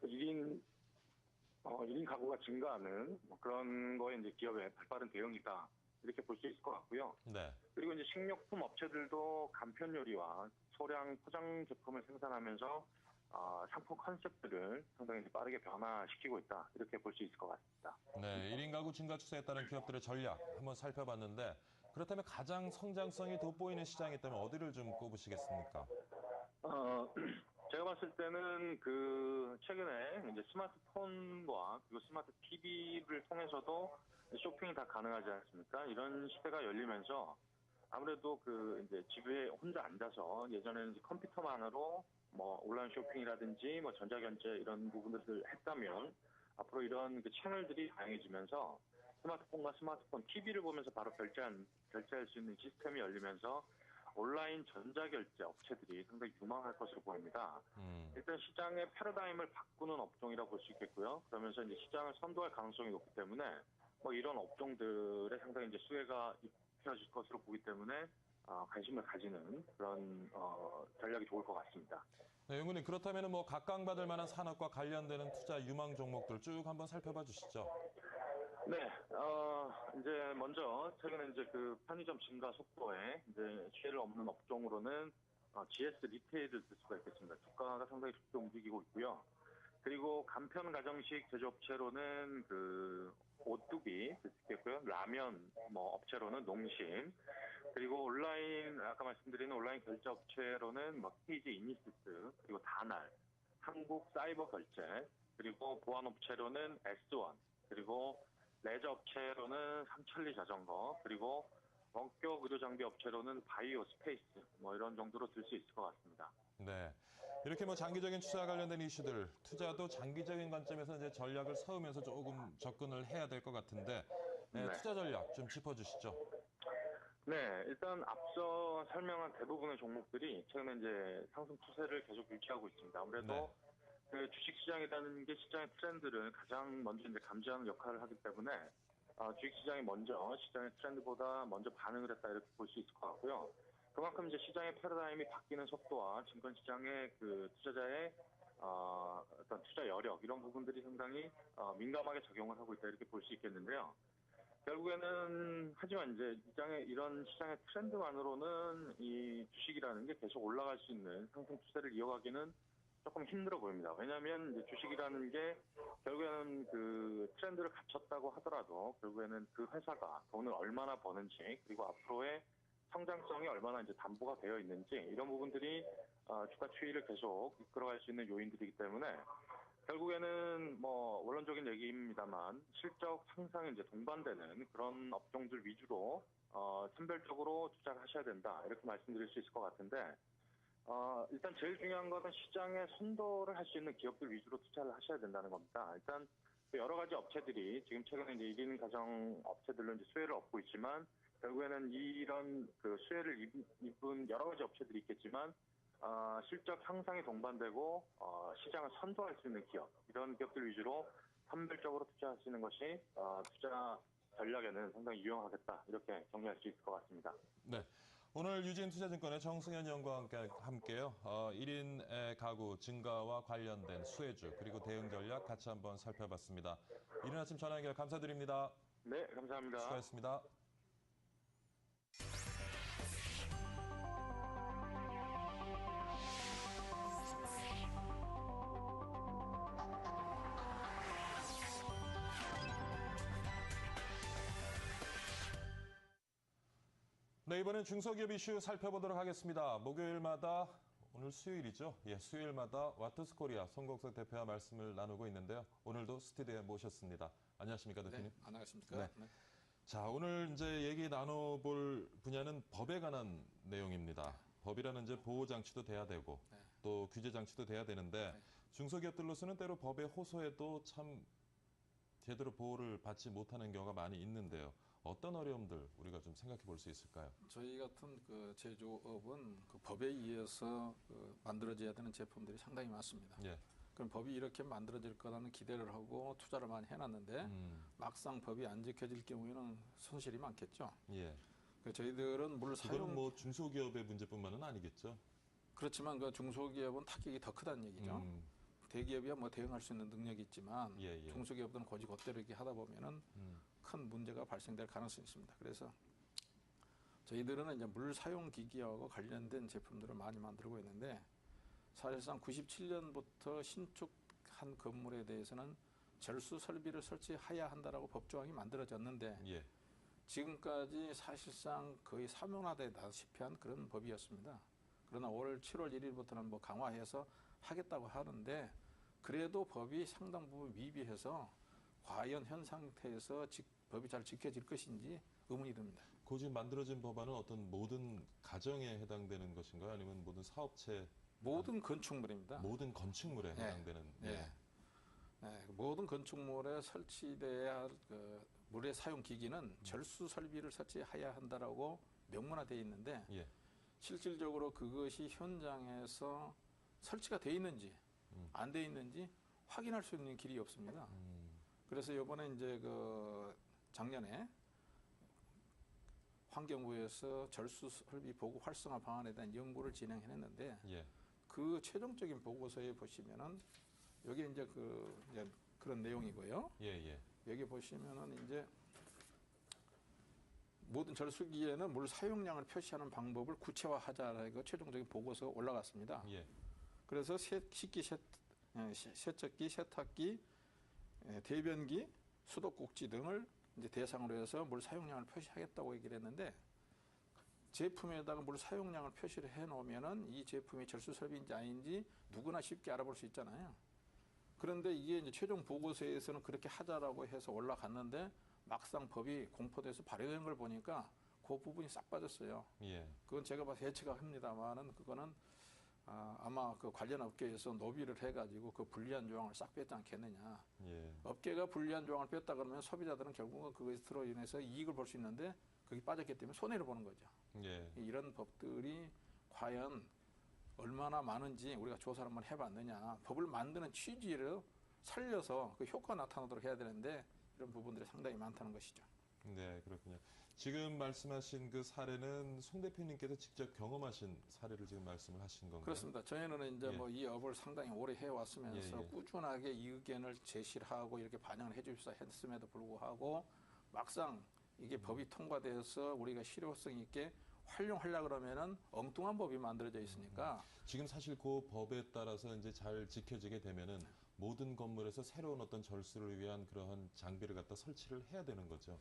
1인 가구가 증가하는 그런 거에 이제 기업의 발빠른 대응이다. 이렇게 볼 수 있을 것 같고요. 네. 그리고 이제 식료품 업체들도 간편 요리와 소량 포장 제품을 생산하면서 상품 컨셉들을 상당히 빠르게 변화시키고 있다. 이렇게 볼 수 있을 것 같습니다. 네, 1인 가구 증가 추세에 따른 기업들의 전략 한번 살펴봤는데 그렇다면 가장 성장성이 돋보이는 시장이 있다면 어디를 좀 꼽으시겠습니까? 제가 봤을 때는 최근에 이제 스마트폰과 그리고 스마트 TV를 통해서도 쇼핑이 다 가능하지 않습니까? 이런 시대가 열리면서 아무래도 이제 집에 혼자 앉아서 예전에는 이제 컴퓨터만으로 뭐 온라인 쇼핑이라든지 뭐 전자결제 이런 부분들을 했다면 앞으로 이런 채널들이 다양해지면서 스마트폰과 스마트폰 TV를 보면서 바로 결제할 수 있는 시스템이 열리면서 온라인 전자결제 업체들이 상당히 유망할 것으로 보입니다. 일단 시장의 패러다임을 바꾸는 업종이라고 볼 수 있겠고요. 그러면서 이제 시장을 선도할 가능성이 높기 때문에 뭐 이런 업종들에 상당히 이제 수혜가 입혀질 것으로 보기 때문에 관심을 가지는 그런 전략이 좋을 것 같습니다. 네, 연구님 그렇다면 뭐 각광받을 만한 산업과 관련되는 투자 유망 종목들 쭉 한번 살펴봐 주시죠. 네, 이제 먼저 최근에 이제 편의점 증가 속도에 이제 피해를 없는 업종으로는 GS 리테일을 들 수가 있겠습니다. 주가가 상당히 좋게 움직이고 있고요. 그리고 간편 가정식 제조업체로는 오뚜기 들 수 있겠고요. 라면 업체로는 농심. 그리고 온라인 아까 말씀드린 온라인 결제 업체로는 KG 이니시스 그리고 다날, 한국 사이버 결제 그리고 보안 업체로는 S1 그리고 레저 업체로는 삼천리 자전거, 그리고 원격 의료 장비 업체로는 바이오 스페이스, 이런 정도로 들 수 있을 것 같습니다. 네. 이렇게 장기적인 투자와 관련된 이슈들, 투자도 장기적인 관점에서 이제 전략을 세우면서 조금 접근을 해야 될 것 같은데, 네, 투자 전략 좀 짚어주시죠. 네, 일단 앞서 설명한 대부분의 종목들이 최근에 이제 상승 추세를 계속 유지하고 있습니다. 아무래도 주식시장이라는 게 시장의 트렌드를 가장 먼저 이제 감지하는 역할을 하기 때문에 주식시장이 먼저 시장의 트렌드보다 먼저 반응을 했다 이렇게 볼 수 있을 것 같고요. 그만큼 이제 시장의 패러다임이 바뀌는 속도와 증권시장의 투자자의 어떤 투자 여력 이런 부분들이 상당히 민감하게 작용을 하고 있다 이렇게 볼 수 있겠는데요. 결국에는 하지만 이제 이런 시장의 트렌드만으로는 이 주식이라는 게 계속 올라갈 수 있는 상승 추세를 이어가기는 조금 힘들어 보입니다. 왜냐하면 이제 주식이라는 게 결국에는 트렌드를 갖췄다고 하더라도 결국에는 그 회사가 돈을 얼마나 버는지 그리고 앞으로의 성장성이 얼마나 이제 담보가 되어 있는지 이런 부분들이 주가 추이를 계속 이끌어갈 수 있는 요인들이기 때문에 결국에는 원론적인 얘기입니다만 실적 향상에 이제 동반되는 그런 업종들 위주로 선별적으로 투자를 하셔야 된다 이렇게 말씀드릴 수 있을 것 같은데 일단 제일 중요한 것은 시장에 선도를 할 수 있는 기업들 위주로 투자를 하셔야 된다는 겁니다. 일단 여러 가지 업체들이 지금 최근에 이제 1인 가정 업체들로 이제 수혜를 얻고 있지만 결국에는 이런 수혜를 입은 여러 가지 업체들이 있겠지만 실적 향상에 동반되고 시장을 선도할 수 있는 기업 이런 기업들 위주로 선별적으로 투자하시는 것이 투자 전략에는 상당히 유용하겠다 이렇게 정리할 수 있을 것 같습니다. 네. 오늘 유진투자증권의 정승현 연구와 함께요. 1인의 가구 증가와 관련된 수혜주 그리고 대응 전략 같이 한번 살펴봤습니다. 이른 아침 전화 연결 감사드립니다. 네, 감사합니다. 수고하셨습니다. 네, 이번엔 중소기업 이슈 살펴보도록 하겠습니다. 목요일마다 오늘 수요일이죠. 예, 수요일마다 와트스코리아 송국석 대표와 말씀을 나누고 있는데요. 오늘도 스튜디오에 모셨습니다. 안녕하십니까, 대표님? 네, 안녕하십니까. 네. 네. 자, 오늘 이제 얘기 나눠볼 분야는 법에 관한 내용입니다. 법이라는 이제 보호 장치도 돼야 되고 또 규제 장치도 돼야 되는데 중소기업들로서는 때로 법에 호소해도 참 제대로 보호를 받지 못하는 경우가 많이 있는데요. 어떤 어려움들 우리가 좀 생각해 볼 수 있을까요? 저희 같은 제조업은 법에 의해서 만들어져야 되는 제품들이 상당히 많습니다. 예. 그럼 법이 이렇게 만들어질 거라는 기대를 하고 투자를 많이 해놨는데 막상 법이 안 지켜질 경우에는 손실이 많겠죠. 예. 저희들은 물 사용 그건 중소기업의 문제뿐만은 아니겠죠. 그렇지만 중소기업은 타격이 더 크다는 얘기죠. 대기업이야 대응할 수 있는 능력이 있지만 중소기업들은 고지고대로 이렇게 하다 보면은 큰 문제가 발생될 가능성이 있습니다. 그래서 저희들은 이제 물 사용 기기하고 관련된 제품들을 많이 만들고 있는데 사실상 97년부터 신축한 건물에 대해서는 절수 설비를 설치해야 한다라고 법조항이 만들어졌는데 지금까지 사실상 거의 사면화되다시피 한 그런 법이었습니다. 그러나 올 7월 1일부터는 뭐 강화해서 하겠다고 하는데 그래도 법이 상당 부분 미비해서 과연 현 상태에서 법이 잘 지켜질 것인지 의문이 듭니다. 그 지금 만들어진 법안은 어떤 모든 가정에 해당되는 것인가요? 아니면 모든 사업체? 모든 건축물입니다. 모든 건축물에 해당되는. 네. 모든 건축물에 설치돼야 할 물의 사용 기기는 절수 설비를 설치해야 한다라고 명문화되어 있는데 실질적으로 그것이 현장에서 설치가 돼 있는지 안 돼 있는지 확인할 수 있는 길이 없습니다. 그래서 이번에 이제 작년에 환경부에서 절수 설비 보고 활성화 방안에 대한 연구를 진행했는데 그 최종적인 보고서에 보시면은 여기 이제 그런 내용이고요. 여기 보시면은 이제 모든 절수기에는 물 사용량을 표시하는 방법을 구체화하자라고 최종적인 보고서가 올라갔습니다. 그래서 식기, 세척기, 세탁기, 대변기, 수도꼭지 등을 이제 대상으로 해서 물 사용량을 표시하겠다고 얘기를 했는데 제품에다가 물 사용량을 표시를 해놓으면은 이 제품이 절수 설비인지 아닌지 누구나 쉽게 알아볼 수 있잖아요. 그런데 이게 이제 최종 보고서에서는 그렇게 하자라고 해서 올라갔는데 막상 법이 공포돼서 발의된 걸 보니까 그 부분이 싹 빠졌어요. 그건 제가 봐서 예측을 합니다만은 그거는 아마 그 관련 업계에서 노비를 해가지고 그 불리한 조항을 싹 뺐지 않겠느냐. 업계가 불리한 조항을 뺐다 그러면 소비자들은 결국은 그것으로 인해서 이익을 볼 수 있는데 그게 빠졌기 때문에 손해를 보는 거죠. 이런 법들이 과연 얼마나 많은지 우리가 조사를 한번 해봤느냐. 법을 만드는 취지를 살려서 그 효과가 나타나도록 해야 되는데 이런 부분들이 상당히 많다는 것이죠. 네, 그렇군요. 지금 말씀하신 그 사례는 송 대표님께서 직접 경험하신 사례를 지금 말씀을 하신 건가요? 그렇습니다. 저희는 이제 뭐 이 업을 상당히 오래 해왔으면서 꾸준하게 이 의견을 제시를 하고 이렇게 반영을 해주십사 했음에도 불구하고 막상 이게 법이 통과돼서 우리가 실효성 있게 활용하려고 그러면은 엉뚱한 법이 만들어져 있으니까 지금 사실 그 법에 따라서 이제 잘 지켜지게 되면은 모든 건물에서 새로운 어떤 절수를 위한 그러한 장비를 갖다 설치를 해야 되는 거죠.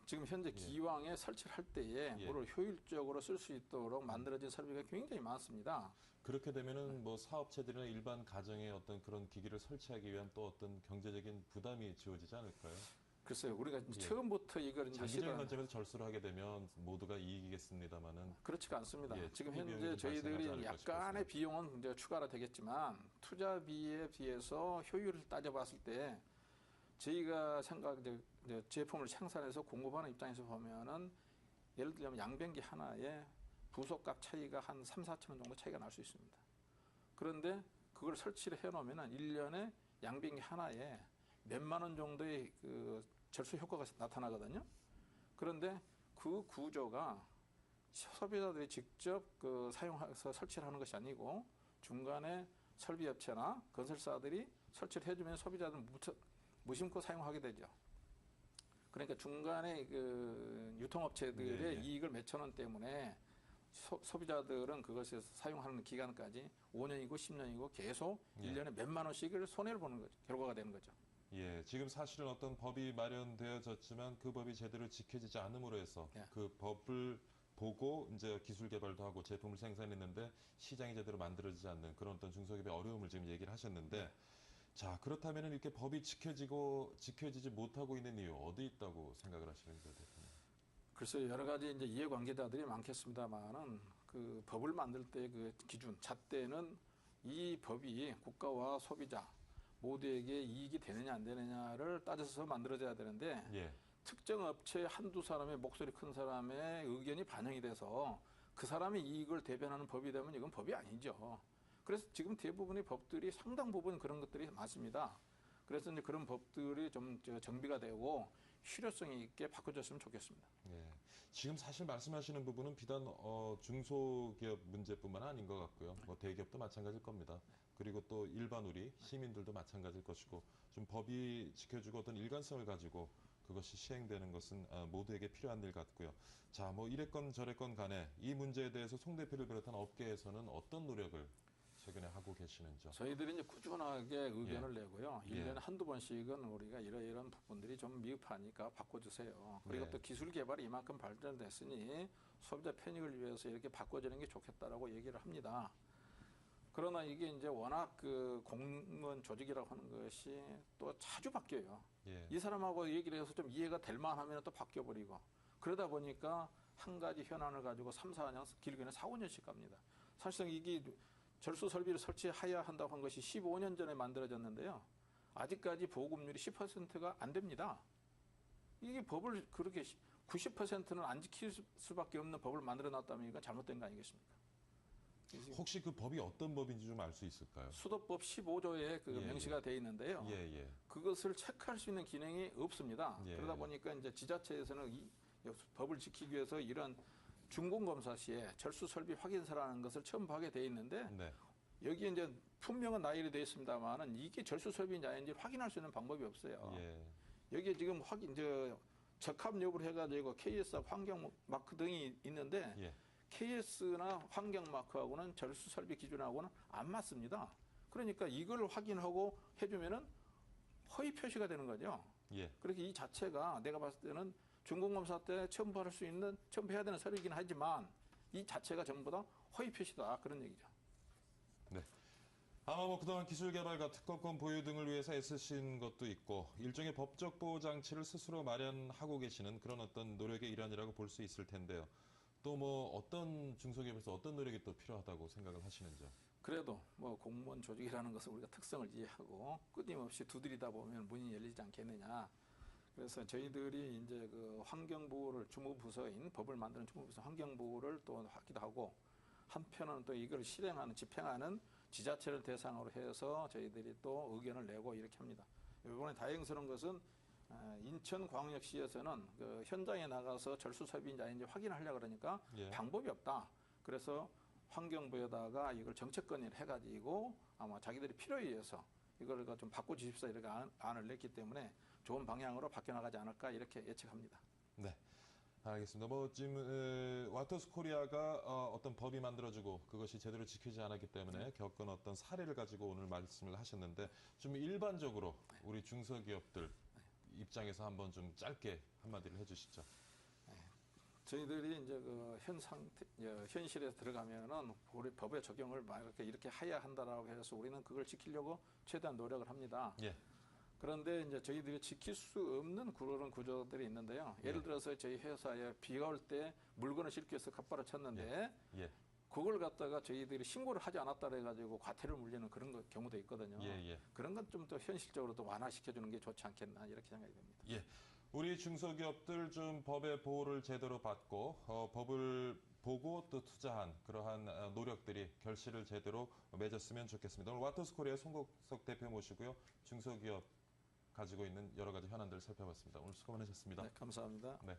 지금 현재 기왕에 설치를 할 때에 물을 효율적으로 쓸 수 있도록 만들어진 설비가 굉장히 많습니다. 그렇게 되면은 뭐 사업체들이나 일반 가정에 어떤 그런 기기를 설치하기 위한 또 어떤 경제적인 부담이 지워지지 않을까요? 글쎄요, 우리가 처음부터 이걸 이제 장기적인 관점에서 절수를 하게 되면 모두가 이익이겠습니다만은 그렇지가 않습니다. 지금 현재 저희들이 약간의 비용은 이제 추가가 되겠지만 투자비에 비해서 효율을 따져봤을 때 저희가 이제 제품을 생산해서 공급하는 입장에서 보면은 예를 들면 양변기 하나에 부속값 차이가 한 3, 4천 원 정도 차이가 날 수 있습니다. 그런데 그걸 설치를 해놓으면은 1년에 양변기 하나에 몇만 원 정도의 그 절수 효과가 나타나거든요. 그런데 그 구조가 소비자들이 직접 사용해서 설치를 하는 것이 아니고 중간에 설비업체나 건설사들이 설치를 해주면 소비자들은 무심코 사용하게 되죠. 그러니까 중간에 그 유통업체들의 이익을 몇천 원 때문에 소비자들은 그것에서 사용하는 기간까지 5년이고 10년이고 계속 1년에 몇만 원씩을 손해를 보는 결과가 되는 거죠. 지금 사실은 어떤 법이 마련되어졌지만 그 법이 제대로 지켜지지 않음으로 해서 그 법을 보고 이제 기술 개발도 하고 제품을 생산했는데 시장이 제대로 만들어지지 않는 그런 어떤 중소기업의 어려움을 지금 얘기를 하셨는데 자, 그렇다면 이렇게 법이 지켜지지 못하고 있는 이유 어디 있다고 생각을 하시는지요, 대표님? 글쎄요, 여러 가지 이제 이해관계자들이 많겠습니다만은 그 법을 만들 때 그 기준, 잣대는 이 법이 국가와 소비자 모두에게 이익이 되느냐 안 되느냐를 따져서 만들어져야 되는데 특정 업체 한두 사람의 목소리 큰 사람의 의견이 반영이 돼서 그 사람의 이익을 대변하는 법이 되면 이건 법이 아니죠. 그래서 지금 대부분의 법들이 상당 부분 그런 것들이 많습니다. 그래서 이제 그런 법들이 좀 정비가 되고 실효성이 있게 바꿔줬으면 좋겠습니다. 지금 사실 말씀하시는 부분은 비단 중소기업 문제뿐만 아닌 것 같고요. 뭐 대기업도 마찬가지일 겁니다. 그리고 또 일반 우리 시민들도 마찬가지일 것이고 좀 법이 지켜주고 어떤 일관성을 가지고 그것이 시행되는 것은 모두에게 필요한 일 같고요. 자, 뭐 이랬건 저랬건 간에 이 문제에 대해서 송 대표를 비롯한 업계에서는 어떤 노력을 최근에 하고 계시는지요? 저희들이 이제 꾸준하게 의견을 내고요. 예. 1년에 한두 번씩은 우리가 이런 부분들이 좀 미흡하니까 바꿔주세요. 그리고 네. 또 기술 개발이 이만큼 발전됐으니 소비자 편익을 위해서 이렇게 바꿔주는 게 좋겠다라고 얘기를 합니다. 그러나 이게 이제 워낙 그 공무원 조직이라고 하는 것이 또 자주 바뀌어요. 예. 이 사람하고 얘기를 해서 좀 이해가 될 만하면 또 바뀌어버리고 그러다 보니까 한 가지 현안을 가지고 3, 4년, 길게는 4, 5년씩 갑니다. 사실상 이게 절수 설비를 설치해야 한다고 한 것이 15년 전에 만들어졌는데요. 아직까지 보급률이 10%가 안 됩니다. 이게 법을 그렇게 90%는 안 지킬 수밖에 없는 법을 만들어 놨다면 이건 잘못된 거 아니겠습니까? 혹시 그 법이 어떤 법인지 좀 알 수 있을까요? 수도법 15조에 그 예, 명시가 되어 있는데요. 예. 그것을 체크할 수 있는 기능이 없습니다. 예. 그러다 보니까 이제 지자체에서는 이 법을 지키기 위해서 이런 준공검사 시에 절수 설비 확인서라는 것을 첨부하게 되어 있는데 네. 여기에 이제 분명한 나열이 되어 있습니다만은 이게 절수 설비인지 아닌지 확인할 수 있는 방법이 없어요. 예. 여기에 지금 적합 여부를 해가지고 KS하고 환경 마크 등이 있는데 예. KS나 환경 마크하고는 절수 설비 기준하고는 안 맞습니다. 그러니까 이걸 확인하고 해주면은 허위 표시가 되는 거죠. 예. 그렇게 이 자체가 내가 봤을 때는 준공검사 때 첨부해야 되는 서류이긴 하지만 이 자체가 전부 다 허위 표시다 그런 얘기죠. 네. 아마 뭐 그동안 기술 개발과 특허권 보유 등을 위해서 애쓰신 것도 있고 일종의 법적 보호 장치를 스스로 마련하고 계시는 그런 어떤 노력의 일환이라고 볼 수 있을 텐데요. 또 뭐 어떤 중소기업에서 어떤 노력이 또 필요하다고 생각을 하시는지요? 그래도 뭐 공무원 조직이라는 것은 우리가 특성을 이해하고 끊임없이 두드리다 보면 문이 열리지 않겠느냐. 그래서 저희들이 이제 그 환경부를 주무부서인 법을 만드는 주무부서 환경부를 또 하기도 하고 한편은 또 이걸 실행하는 집행하는 지자체를 대상으로 해서 저희들이 또 의견을 내고 이렇게 합니다. 이번에 다행스러운 것은 인천광역시에서는 그 현장에 나가서 절수 설비인지 아닌지 확인하려고 그러니까 예. 방법이 없다. 그래서 환경부에다가 이걸 정책 건의를 해가지고 아마 자기들이 필요에 의해서 이걸 좀 바꿔주십사 이렇게 안을 냈기 때문에 좋은 방향으로 바뀌어 나가지 않을까 이렇게 예측합니다. 네. 알겠습니다. 뭐 지금 와터스 코리아가 어떤 법이 만들어지고 그것이 제대로 지키지 않았기 때문에 겪은 어떤 사례를 가지고 오늘 말씀을 하셨는데 좀 일반적으로 우리 중소기업들 입장에서 한번 좀 짧게 한마디를 해주시죠. 저희들이 이제 그 현실에 들어가면은 우리 법의 적용을 막 이렇게 해야 한다라고 해서 우리는 그걸 지키려고 최대한 노력을 합니다. 예. 그런데 이제 저희들이 지킬 수 없는 그런 구조들이 있는데요. 예를 들어서 저희 회사에 비가 올 때 물건을 싣기 위해서 갑바를 쳤는데 예. 그걸 갖다가 저희들이 신고를 하지 않았다 해가지고 과태를 물리는 그런 경우도 있거든요. 예. 그런 건 좀 더 현실적으로 또 완화시켜주는 게 좋지 않겠나 이렇게 생각이 됩니다. 예. 우리 중소기업들 좀 법의 보호를 제대로 받고 법을 보고 또 투자한 그러한 노력들이 결실을 제대로 맺었으면 좋겠습니다. 오늘 와터스코리아 송국석 대표 모시고요. 중소기업 가지고 있는 여러 가지 현안들을 살펴봤습니다. 오늘 수고 많으셨습니다. 네, 감사합니다. 네.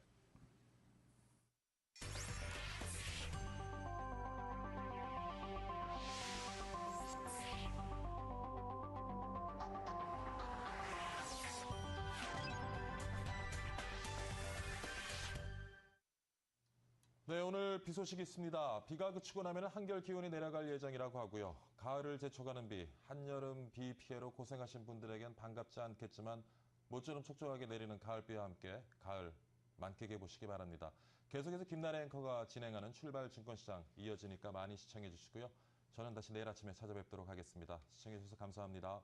네, 오늘 비 소식이 있습니다. 비가 그치고 나면 한결 기온이 내려갈 예정이라고 하고요. 가을을 제쳐가는 비, 한여름 비 피해로 고생하신 분들에겐 반갑지 않겠지만 모처럼 촉촉하게 내리는 가을비와 함께 가을 만끽해 보시기 바랍니다. 계속해서 김나래 앵커가 진행하는 출발 증권시장 이어지니까 많이 시청해 주시고요. 저는 다시 내일 아침에 찾아뵙도록 하겠습니다. 시청해 주셔서 감사합니다.